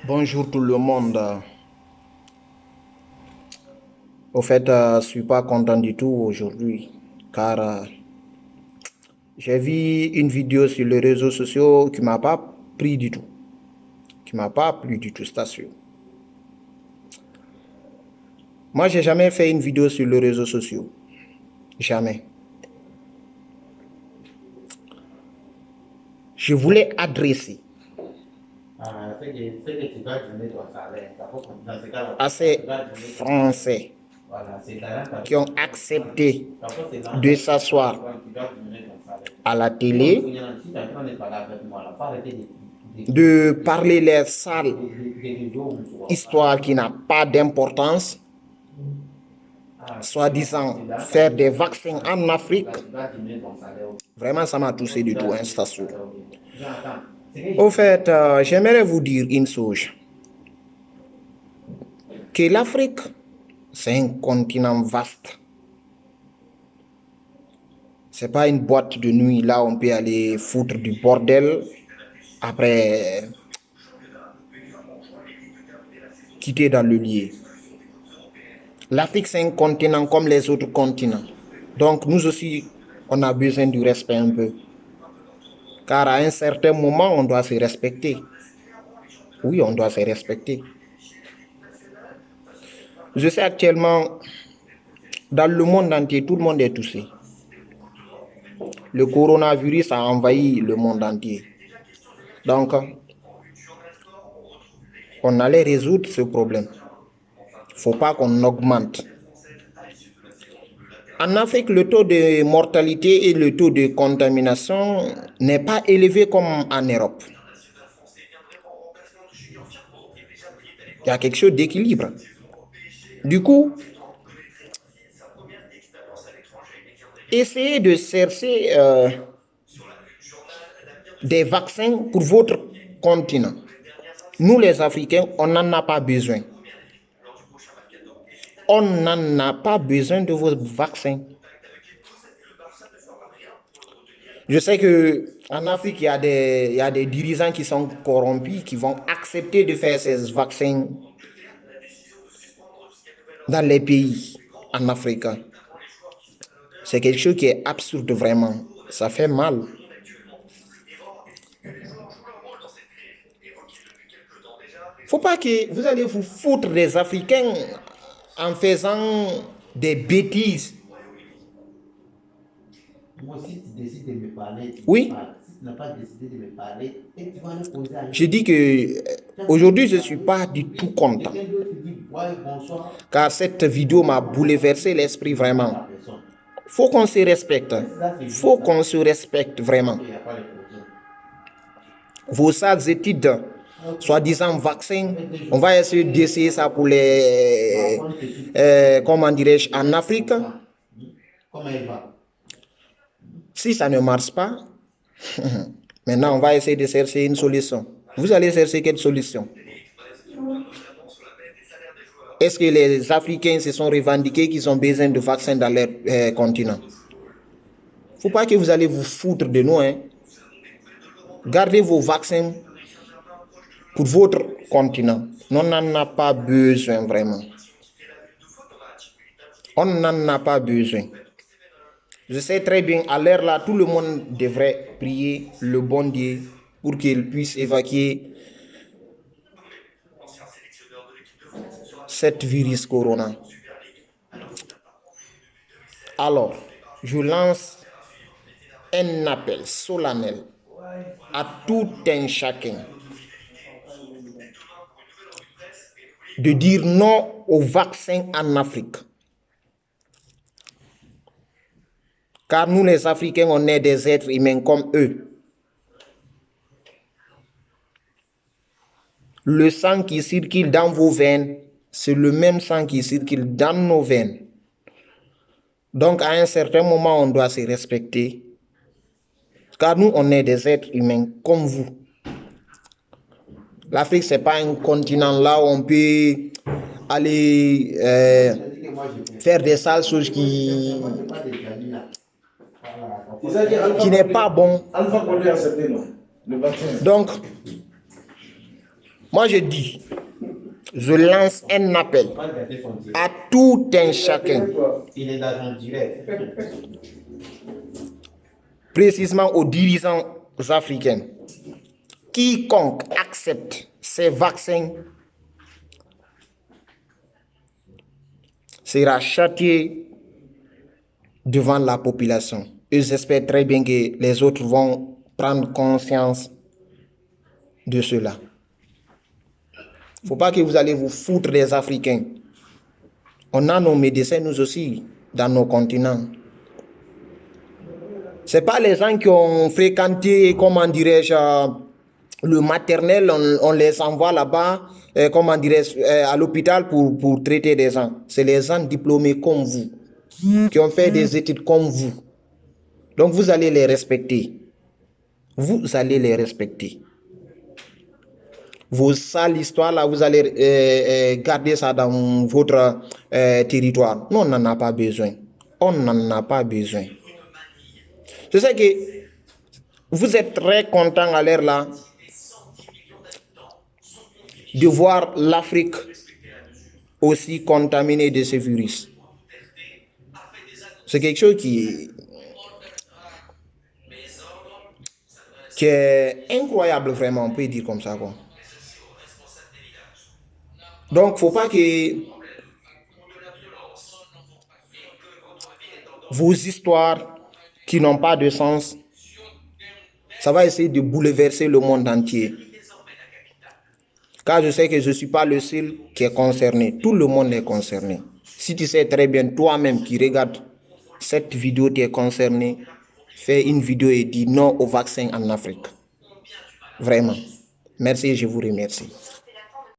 Bonjour tout le monde. Au fait, je suis pas content du tout aujourd'hui car j'ai vu une vidéo sur les réseaux sociaux qui m'a pas pris du tout. Qui m'a pas plu du tout, c'est sûr. Moi, j'ai jamais fait une vidéo sur les réseaux sociaux. Jamais. Je voulais adresser à ces Français qui ont accepté de s'asseoir à la télé, de parler les sales histoires qui n'ont pas d'importance, soi-disant faire des vaccins en Afrique. Vraiment, ça m'a touché du tout, hein, c'est sûr. Au fait, j'aimerais vous dire une chose. Que l'Afrique, c'est un continent vaste. C'est pas une boîte de nuit là où on peut aller foutre du bordel après quitter dans le lit. L'Afrique, c'est un continent comme les autres continents. Donc, nous aussi, on a besoin du respect un peu. Car à un certain moment, on doit se respecter. Oui, on doit se respecter. Je sais actuellement, dans le monde entier, tout le monde est touché. Le coronavirus a envahi le monde entier. Donc, on allait résoudre ce problème. Il ne faut pas qu'on augmente. En Afrique, le taux de mortalité et le taux de contamination n'est pas élevé comme en Europe. Il y a quelque chose d'équilibre. Du coup, essayez de chercher des vaccins pour votre continent. Nous, les Africains, on n'en a pas besoin. On n'en a pas besoin de vos vaccins. Je sais qu'en Afrique, il y a des dirigeants qui sont corrompus, qui vont accepter de faire ces vaccins dans les pays en Afrique. C'est quelque chose qui est absurde vraiment. Ça fait mal. Faut pas que vous allez vous foutre des Africains en faisant des bêtises. Moi, si tu décides de me parler, oui. Si tu n'as pas décidé de me parler, et tu vas me poser à... Je dis que aujourd'hui, je ne suis pas du tout content. Car cette vidéo m'a bouleversé l'esprit vraiment. Faut qu'on se respecte. Faut qu'on se respecte vraiment. Vos sales études, soi-disant vaccins, on va essayer d'essayer ça pour les... comment dirais-je, en Afrique. Si ça ne marche pas, maintenant on va essayer de chercher une solution. Vous allez chercher quelle solution? Est-ce que les Africains se sont revendiqués qu'ils ont besoin de vaccins dans leur continent? Il ne faut pas que vous allez vous foutre de nous. Hein. Gardez vos vaccins pour votre continent. On n'en a pas besoin vraiment. On n'en a pas besoin. Je sais très bien, à l'heure là, tout le monde devrait prier le bon Dieu pour qu'il puisse évacuer cette virus corona. Alors, je lance un appel solennel à tout un chacun de dire non au vaccin en Afrique. Car nous les Africains, on est des êtres humains comme eux. Le sang qui circule dans vos veines, c'est le même sang qui circule dans nos veines. Donc à un certain moment, on doit se respecter. Car nous, on est des êtres humains comme vous. L'Afrique, ce n'est pas un continent là où on peut aller faire des sales choses qui n'est pas bon. Donc, Moi, je lance un appel à tout un chacun, précisément aux dirigeants africains. Quiconque accepte ces vaccins sera châtié devant la population. Et j'espère très bien que les autres vont prendre conscience de cela. Il ne faut pas que vous allez vous foutre des Africains. On a nos médecins, nous aussi, dans nos continents. Ce n'est pas les gens qui ont fréquenté, comment dirais-je, le maternel, on les envoie là-bas, comment dirais-je, à l'hôpital pour traiter des gens. C'est les gens diplômés comme vous, qui ont fait des études comme vous. Donc vous allez les respecter. Vous allez les respecter. Vos sales histoires là, vous allez garder ça dans votre territoire. Non, on n'en a pas besoin. On n'en a pas besoin. Je sais que vous êtes très content à l'heure là de voir l'Afrique aussi contaminée de ce virus. C'est quelque chose qui est incroyable, vraiment, on peut dire comme ça, quoi. Donc, il ne faut pas que vos histoires qui n'ont pas de sens, ça va essayer de bouleverser le monde entier. Car je sais que je ne suis pas le seul qui est concerné. Tout le monde est concerné. Si tu sais très bien, toi-même qui regardes cette vidéo, tu es concerné, fais une vidéo et dis non au vaccin en Afrique. Vraiment. Merci et je vous remercie.